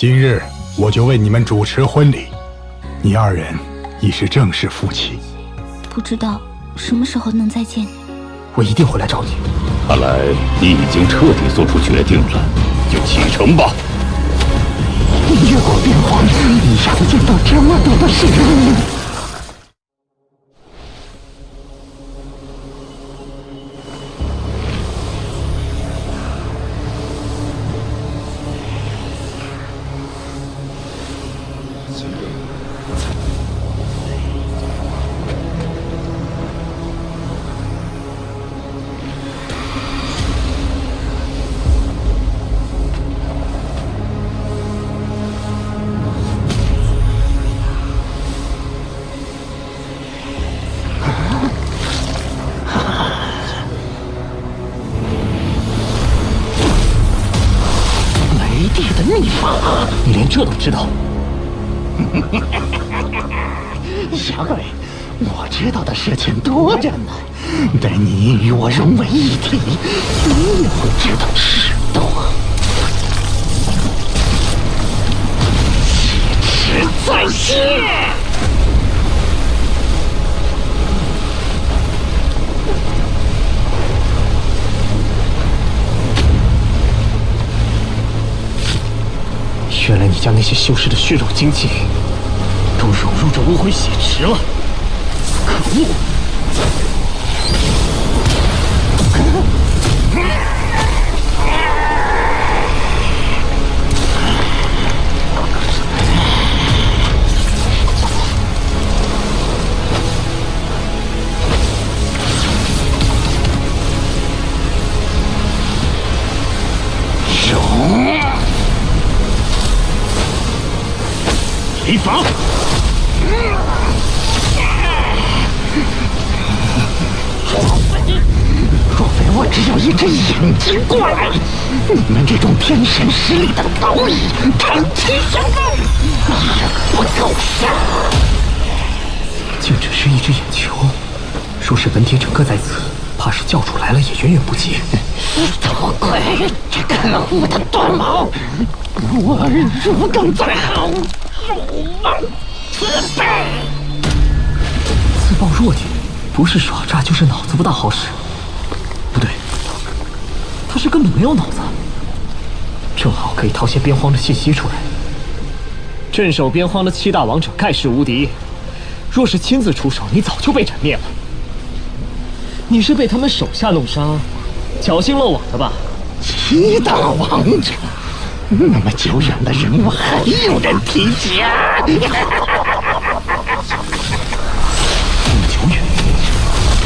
今日我就为你们主持婚礼，你二人已是正式夫妻。不知道什么时候能再见。我一定会来找你。看来你已经彻底做出决定了，就启程吧。越过边荒，一下子见到这么多的世人。秘法，你连这都知道？小鬼，我知道的事情多着呢。待你与我融为一体，你也会知道事多。挟持在先。原来你将那些修士的血肉精气都融入这污秽血池了！可恶！提防！若非我只有一只眼睛过来，你们这种天神实力的蝼蚁，长期相斗，也不够杀。竟只是一只眼球，若是本体整个在此，怕是教主来了也远远不及。多亏这可恶的短毛，我如鲠在喉。辱骂自卑，自暴弱体，不是耍诈就是脑子不大好使。不对，他是根本没有脑子。正好可以掏些边荒的信息出来。镇守边荒的7大王者盖世无敌，若是亲自出手，你早就被斩灭了。你是被他们手下弄伤，侥幸漏网的吧？7大王者。那么久远的人物还有人提起啊？那么久远？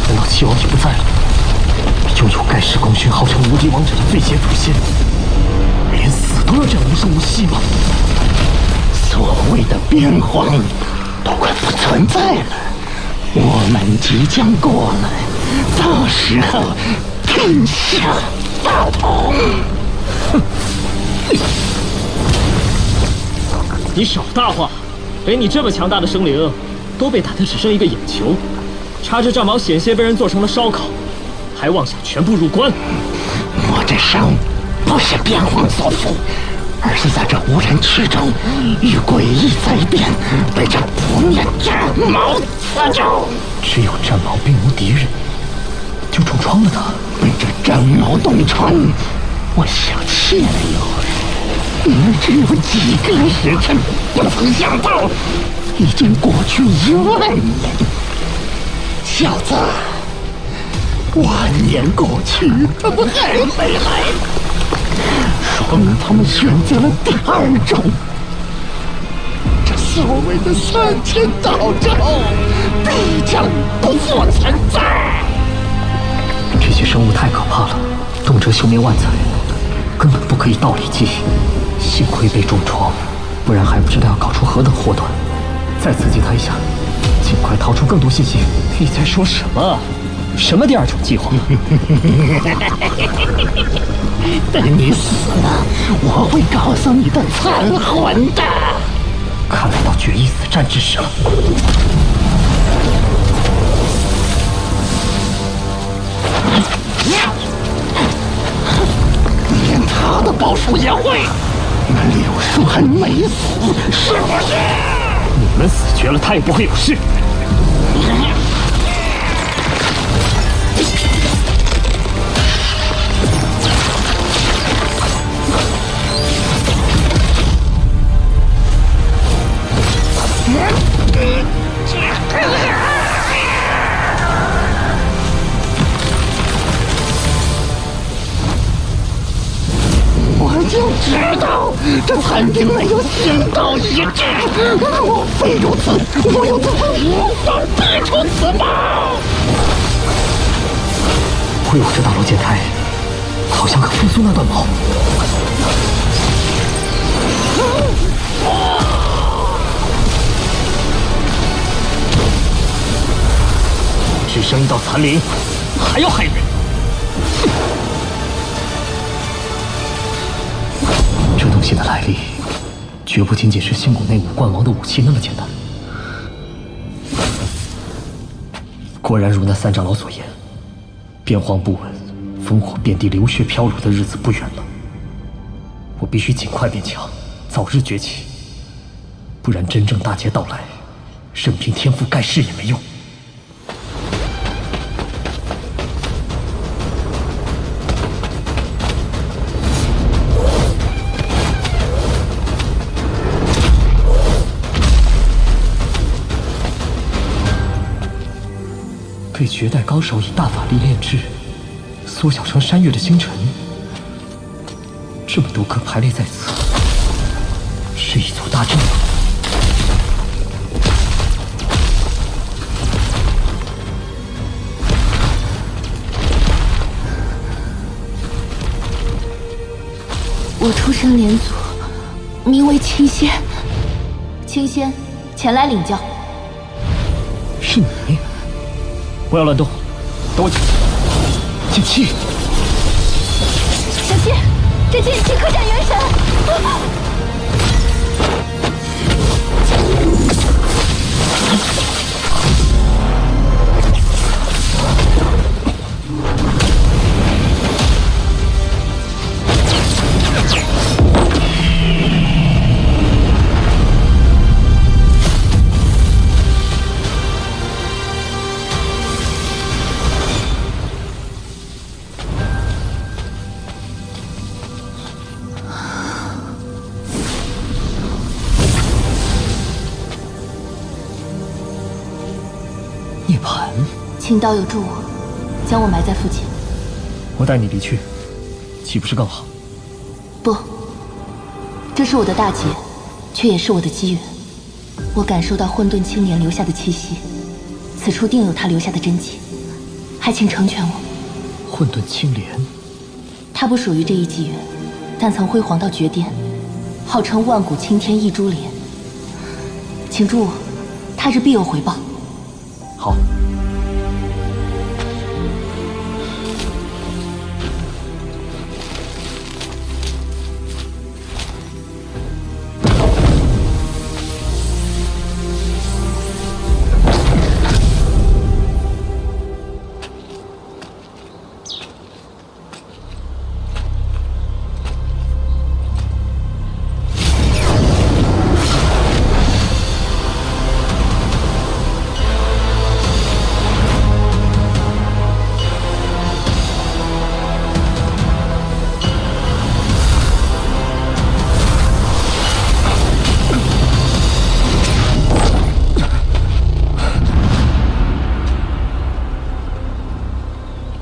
难道七王已不在了？拥有盖世功勋、号称无敌王者的最邪祖先，连死都要这样无声无息吗？所谓的边荒都快不存在了，我们即将过来，到时候天下大同。哼！你少大话！连你这么强大的生灵，都被打得只剩一个眼球，插着战矛险些被人做成了烧烤，还妄想全部入关！我这伤不是边荒所负，而是在这无人区中与诡异灾变，被这不灭战矛刺中。只有战矛并无敌人，就重创了他。被这战矛洞穿，我小气了一会儿。你们只有几个时辰，不曾想到，已经过去1万年。小子，10000年过去，他们还没来，说明他们选择了第2种。这所谓的3000道咒，必将不复存在。这些生物太可怕了，动辄休眠万载，根本不可以道理计。幸亏被重创，不然还不知道要搞出何等祸端。再刺激他一下，尽快掏出更多信息。你在说什么？什么第2种计划？等你死了，我会告诉你的残魂的。看来到决一死战之时了。连他的宝术也会。那柳树还没死，是不是？你们死绝了，他也不会有事。我就知道这判定没有仙道一致，莫非如此？我有此无法逼出此报。会有这大楼剑台，好像可复苏那段毛。只剩一道残灵，还要害人？这东西的来历，绝不仅仅是星谷内武冠王的武器那么简单。果然如那三长老所言，边荒不稳，烽火遍地，流血飘如的日子不远了。我必须尽快变强，早日崛起，不然真正大劫到来，任凭天赋盖世也没用。被绝代高手以大法力炼制，缩小成山岳的星辰，这么多颗排列在此，是一座大阵吗？我出身连族，名为青仙。青仙，前来领教。是你？不要乱动，等我剑气！小心，这剑气可斩元神！涅槃，请道友助我，将我埋在附近。我带你离去，岂不是更好？不，这是我的大劫，却也是我的机缘。我感受到混沌青莲留下的气息，此处定有他留下的真迹，还请成全我。混沌青莲，他不属于这一纪元，但曾辉煌到绝巅，号称万古青天一珠莲。请助我，他日必有回报。好。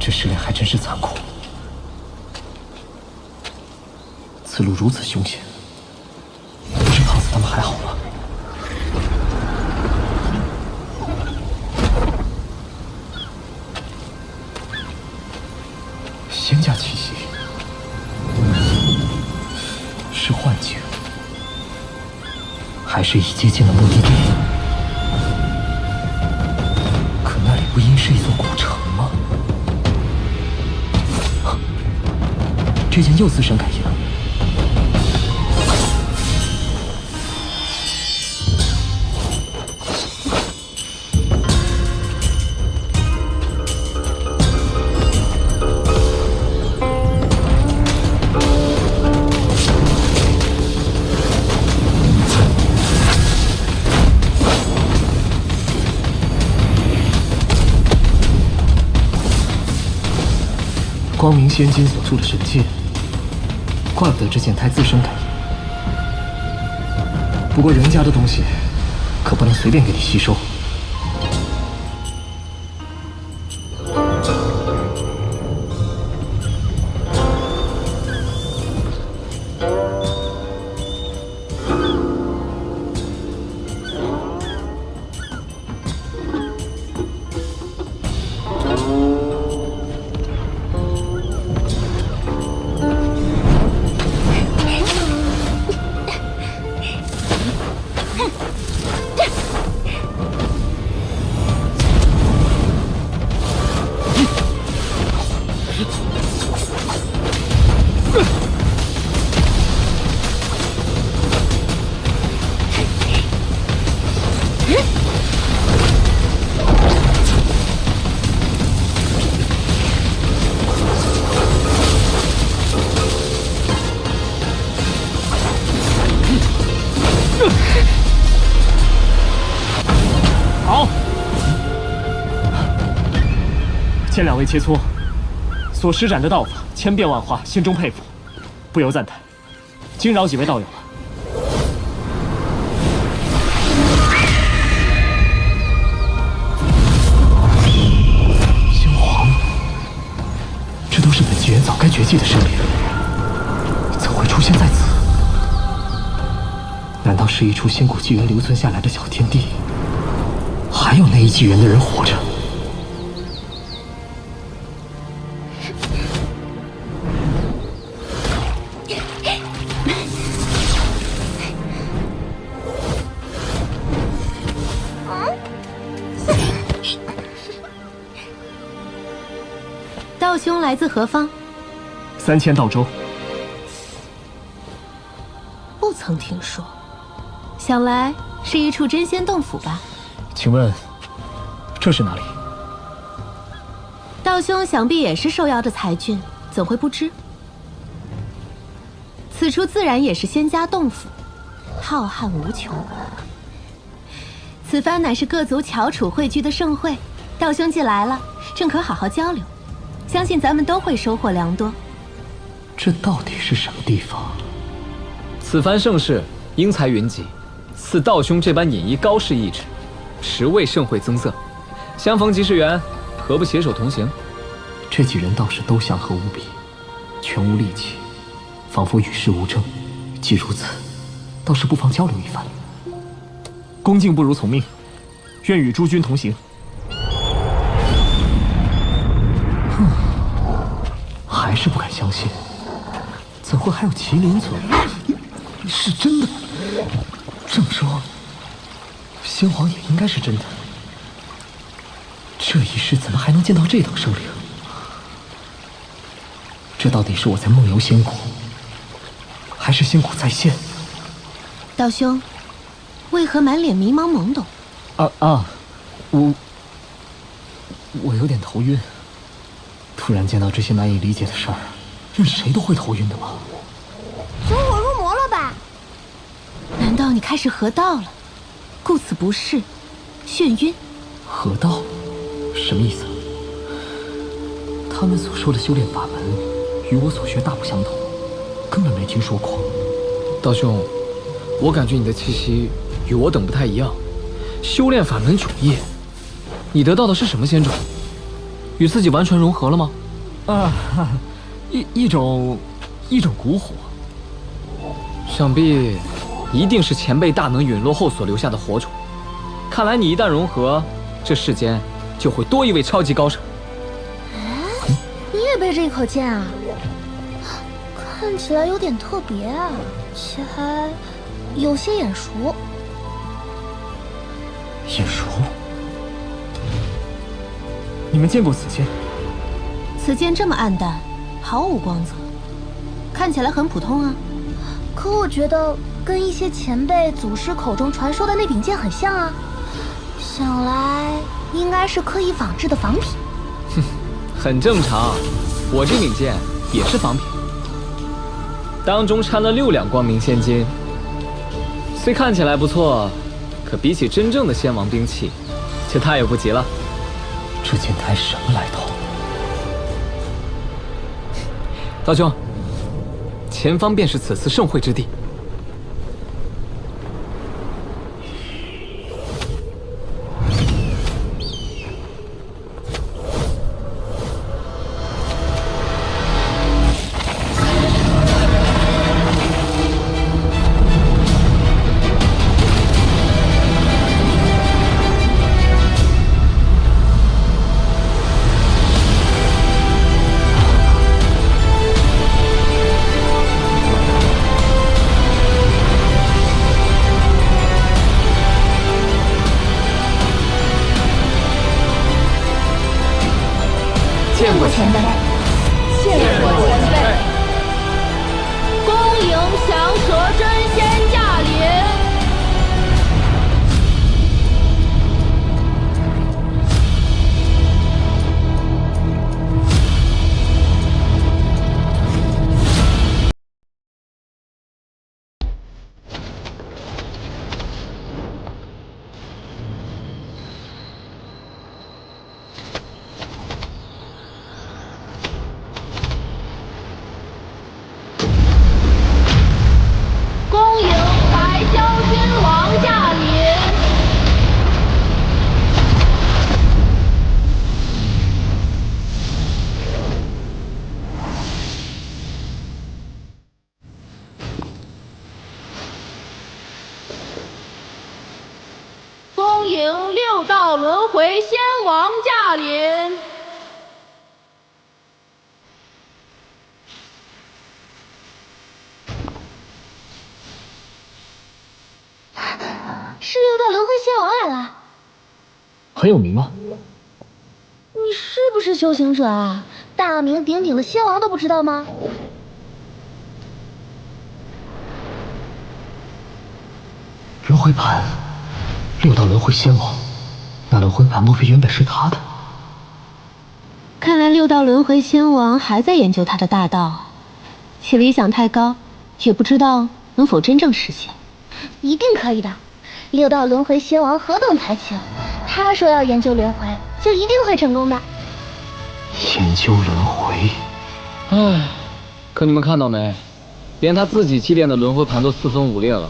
这试炼还真是残酷，此路如此凶险，不是胖子他们还好吗？仙家气息，是幻境，还是已接近了目的地？可那里不应是一座古城吗？这剑又自身感应。光明仙金所铸的神剑，怪不得这剑胎自身感应。不过人家的东西，可不能随便给你吸收。好，见两位切磋，所施展的道法千变万化，心中佩服，不由赞叹，惊扰几位道友了。星皇，这都是本纪元早该绝迹的生灵，怎会出现在此？难道是一处仙古纪元留存下来的小天地？还有那一纪元的人活着？道兄来自何方3000道州。不曾听说，想来是一处真仙洞府吧？请问，这是哪里？道兄想必也是受邀的才俊，怎会不知？此处自然也是仙家洞府，浩瀚无穷。此番乃是各族翘楚汇聚的盛会，道兄既来了，正可好好交流，相信咱们都会收获良多。这到底是什么地方？此番盛世，英才云集，似道兄这般引一高士意志，实为盛会增色。相逢即是缘，何不携手同行？这几人倒是都祥和无比，全无戾气，仿佛与世无争。既如此，倒是不妨交流一番。恭敬不如从命，愿与诸君同行。还是不敢相信，怎会还有麒麟存？是真的。这么说，先皇也应该是真的。这一世怎么还能见到这等生灵？这到底是我在梦游仙谷，还是仙谷再现？道兄，为何满脸迷茫懵懂？我有点头晕。突然见到这些难以理解的事儿，任谁都会头晕的吗？走火入魔了吧？难道你开始合道了？顾此不视，眩晕。合道？什么意思？他们所说的修炼法门，与我所学大不相同，根本没听说过。道兄，我感觉你的气息与我等不太一样。修炼法门迥异，你得到的是什么仙种？与自己完全融合了吗？一种蛊火。想必一定是前辈大能陨落后所留下的火种。看来你一旦融合，这世间就会多一位超级高手。你也背着一口剑啊？看起来有点特别啊，且还有些眼熟。眼熟？你们见过此剑？此剑这么暗淡，毫无光泽，看起来很普通啊。可我觉得跟一些前辈祖师口中传说的那柄剑很像啊，想来应该是刻意仿制的仿品。哼，很正常，我这柄剑也是仿品，当中掺了6两光明仙金，虽看起来不错，可比起真正的仙王兵器，却太有不及了。这剑胎什么来头？道兄，前方便是此次盛会之地。见过前辈，谢过前辈。恭迎降蛇真仙驾临。恭迎白将军王驾临！恭迎六道轮回仙王驾临！是六道轮回仙王来了。很有名吗？你是不是修行者啊？大名鼎鼎的仙王都不知道吗？轮回盘，六道轮回仙王，那轮回盘莫非原本是他的？看来六道轮回仙王还在研究他的大道，其理想太高，也不知道能否真正实现。一定可以的。六道轮回仙王何等才情，他说要研究轮回，就一定会成功的。研究轮回，唉，可你们看到没？连他自己祭炼的轮回盘都四分五裂了，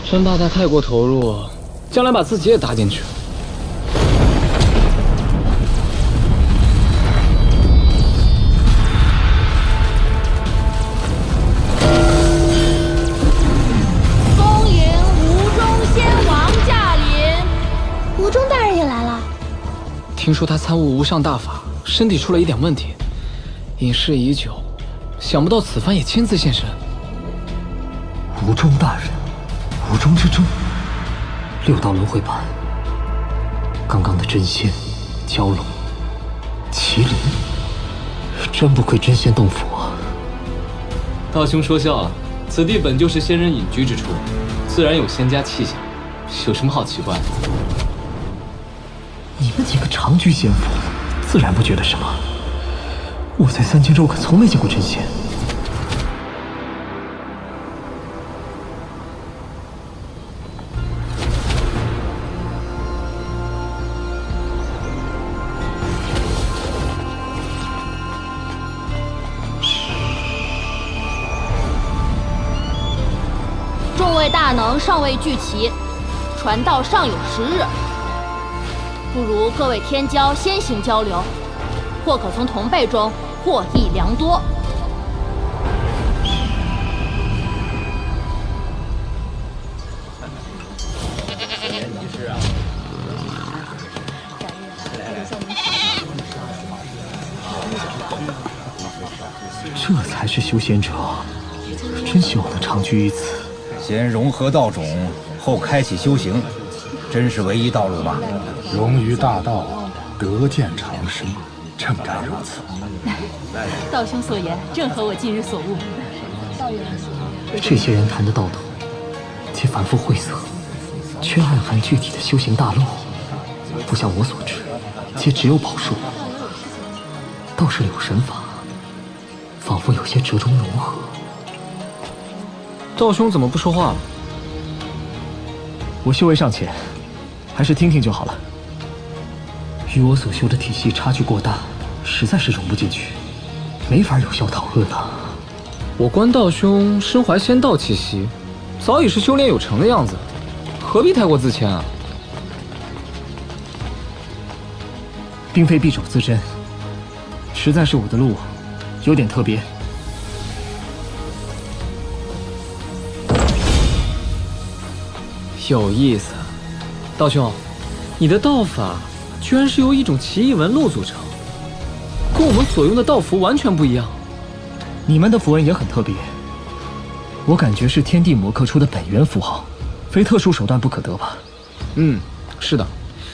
真怕他太过投入，将来把自己也搭进去。恭迎吴中仙王驾临！吴中大人也来了。听说他参悟无上大法，身体出了一点问题，隐世已久，想不到此番也亲自现身。吴中大人，吴中之中，六道轮回盘，刚刚的真仙、蛟龙、麒麟，真不愧真仙洞府啊！道兄说笑了，此地本就是仙人隐居之处，自然有仙家气象，有什么好奇怪的？你们几个长居仙府，自然不觉得什么。我在3000州可从没见过真仙。众位大能尚未聚齐，传道尚有10日，不如各位天骄先行交流，或可从同辈中获益良多。这才是修仙者，真希望能长居于此。先融合道种，后开启修行，真是唯一道路吗？融于大道，得见长生，正该如此。道兄所言正合我今日所悟。这些人谈的道德，皆繁复晦涩，缺暗含具体的修行大路。不像我所知，皆只有宝术，倒是有神法，仿佛有些折中融合。道兄怎么不说话了？我修为尚浅，还是听听就好了。与我所修的体系差距过大，实在是融不进去。没法有效讨论了。我关道兄身怀仙道气息，早已是修炼有成的样子，何必太过自谦啊？并非敝帚自珍，实在是我的路有点特别。有意思，道兄，你的道法居然是由一种奇异纹路组成，跟我们所用的道符完全不一样。你们的符文也很特别，我感觉是天地磨刻出的本源符号，非特殊手段不可得吧？嗯，是的，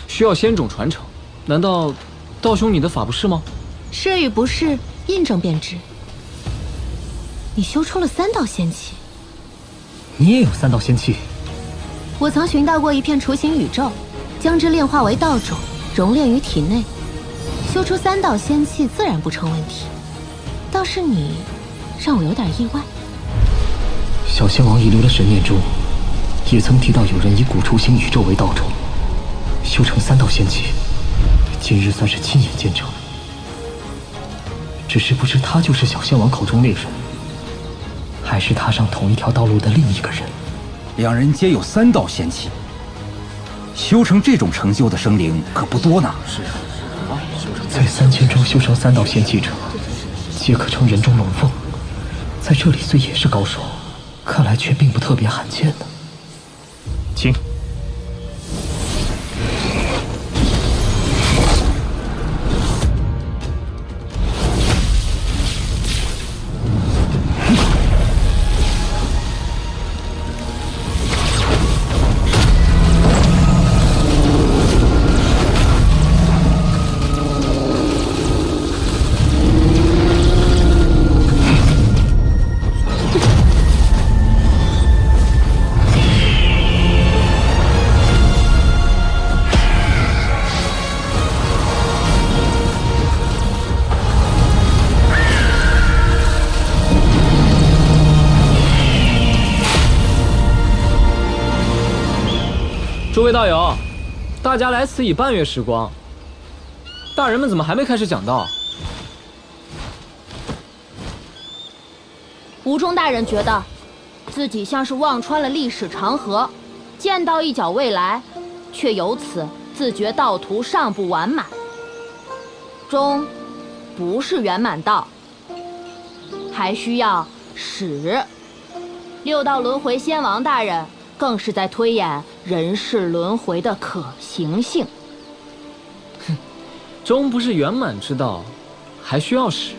需要仙种传承。难道道兄你的法不是吗？是与不是，印证便知。你修出了3道仙气，你也有3道仙气。我曾寻到过一片雏形宇宙，将之炼化为道种，熔炼于体内，修出3道仙气自然不成问题。倒是你，让我有点意外。小仙王遗留的神念中，也曾提到有人以古雏形宇宙为道种，修成3道仙气。今日算是亲眼见证，只是不知他就是小仙王口中那人，还是踏上同一条道路的另一个人。2人皆有3道仙气，修成这种成就的生灵可不多呢。是啊，在3000中修成3道仙气者，皆可称人中龙凤。在这里虽也是高手，看来却并不特别罕见呢。请。诸位道友，大家来此已半月时光，大人们怎么还没开始讲道？吴中大人觉得自己像是望穿了历史长河，见到一角未来，却由此自觉道途尚不完满。中不是圆满道，还需要始。6道轮回仙王大人更是在推演人世轮回的可行性。终不是圆满之道，还需要始。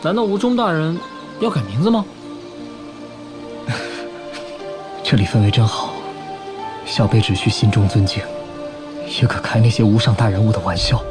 难道吴中大人要改名字吗？这里氛围真好，小辈只需心中尊敬，也可开那些无上大人物的玩笑。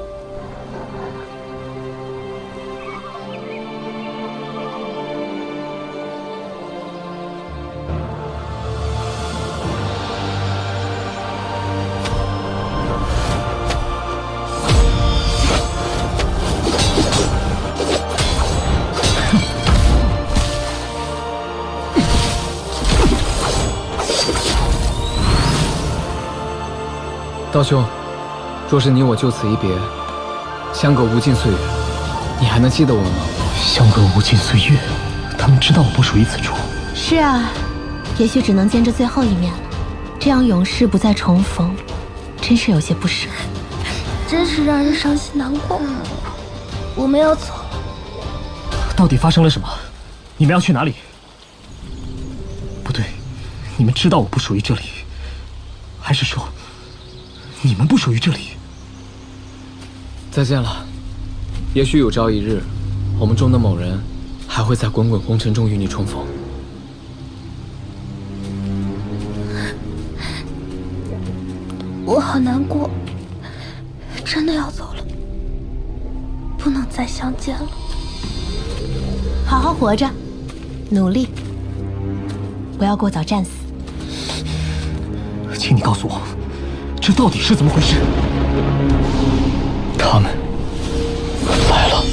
道兄，若是你我就此一别，相隔无尽岁月，你还能记得我们吗？相隔无尽岁月，他们知道我不属于此处。是啊，也许只能见这最后一面了。这样永世不再重逢，真是有些不舍。真是让人伤心难过。我们要走。到底发生了什么？你们要去哪里？不对，你们知道我不属于这里，还是说你们不属于这里？再见了。也许有朝一日，我们中的某人还会在滚滚红尘中与你重逢。我好难过，真的要走了，不能再相见了。好好活着，努力，不要过早战死。请你告诉我，这到底是怎么回事？他们来了。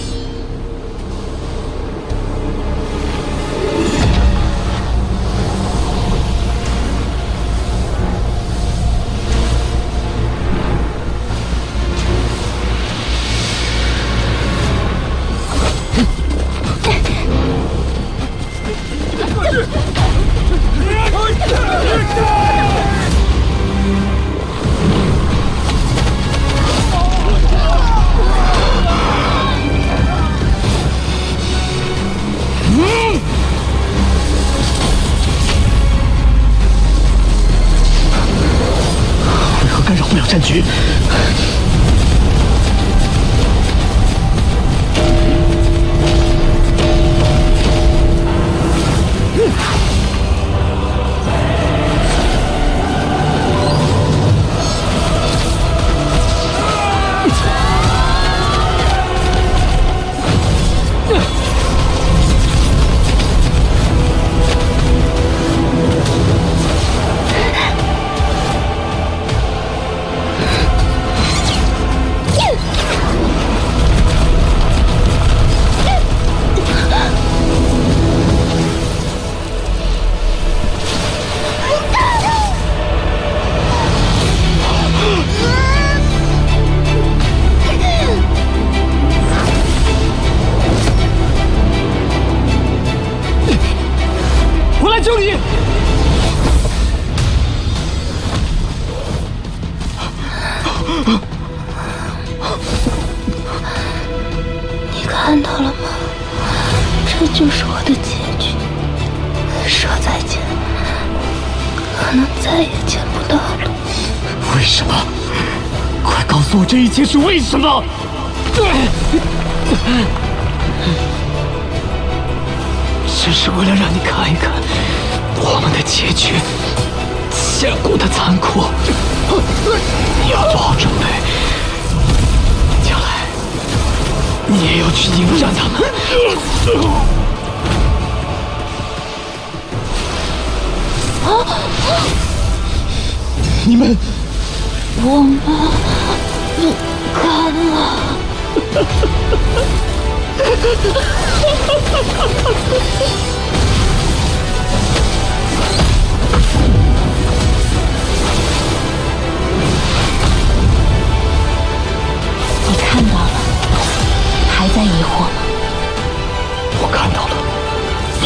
样战局。我来救你！你看到了吗？这就是我的结局。说再见，可能再也见不到了。为什么？快告诉我这一切是为什么？只是为了让你看一看我们的结局，千古的残酷。你要做好准备，将来你也要去迎战他们。你们，我们不敢了。你看到了，还在疑惑吗？我看到了，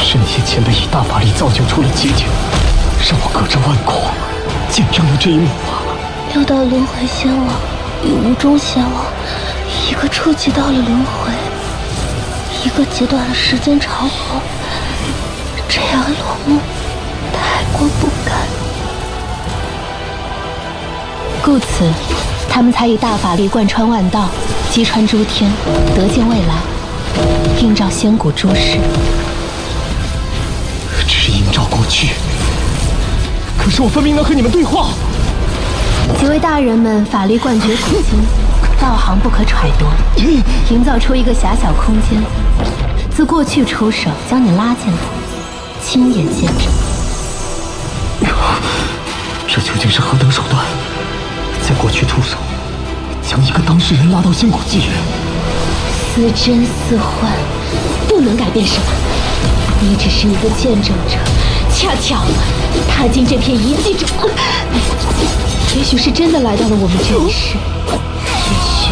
是那些前辈以大法力造就出了结界，让我隔着万古见证了这一幕啊！六道轮回仙王与无中仙王，一个触及到了轮回，一个截断了时间长河，这样落幕，太过不甘。故此，他们才以大法力贯穿万道，击穿诸天，得见未来，映照仙古诸世。只是映照过去，可是我分明能和你们对话。几位大人们法力冠绝古今，道行不可揣度，营造出一个狭小空间，自过去出手将你拉进来，亲眼见证。这究竟是何等手段？在过去出手，将一个当事人拉到仙古纪元，似真似幻，不能改变什么。你只是一个见证者，恰巧踏进这片遗迹中，也许是真的来到了我们这一世，也许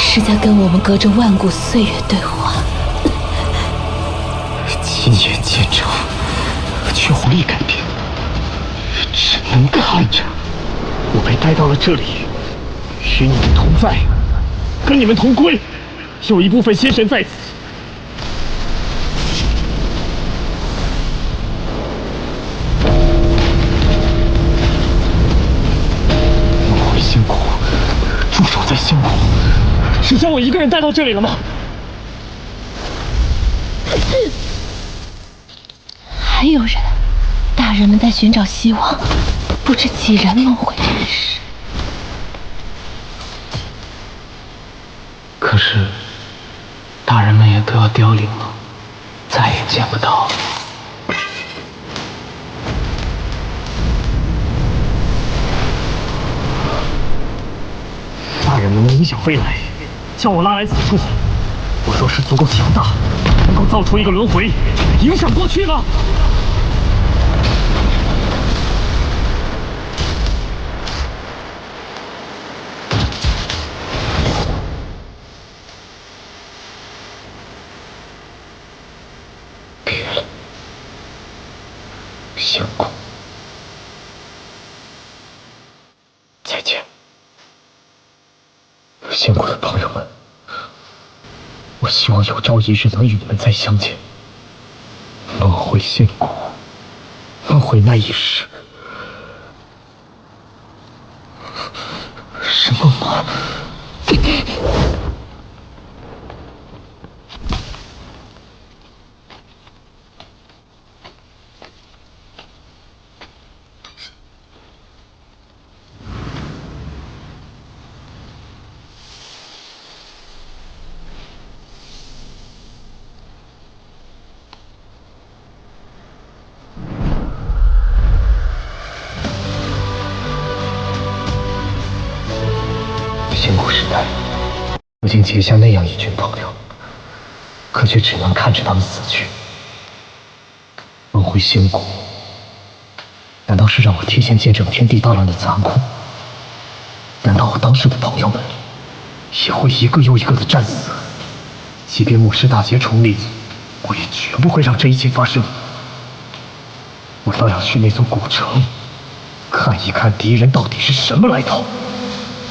是在跟我们隔着万古岁月对话。亲眼见证，却无力改变，只能看着。我被带到了这里，与你们同在，跟你们同归，有一部分仙神在此。我回仙谷，驻守在仙谷，只将我一个人带到这里了吗？还有人，大人们在寻找希望，不知几人轮回人世。可是，大人们也都要凋零了，再也见不到了。大人们能影响未来，将我拉来此处。我若是足够强大，能够造出一个轮回，影响过去了。别了，仙谷，再见，仙谷的朋友们。我希望有朝一日能与你们再相见。轮回仙谷，轮回那一世，么？仙古时代，我竟结下那样一群朋友，可却只能看着他们死去。轮回仙古，难道是让我提前见证天地大乱的残酷？难道我当时的朋友们也会一个又一个的战死？即便末世大劫重临，我也绝不会让这一切发生。我倒要去那座古城，看一看敌人到底是什么来头。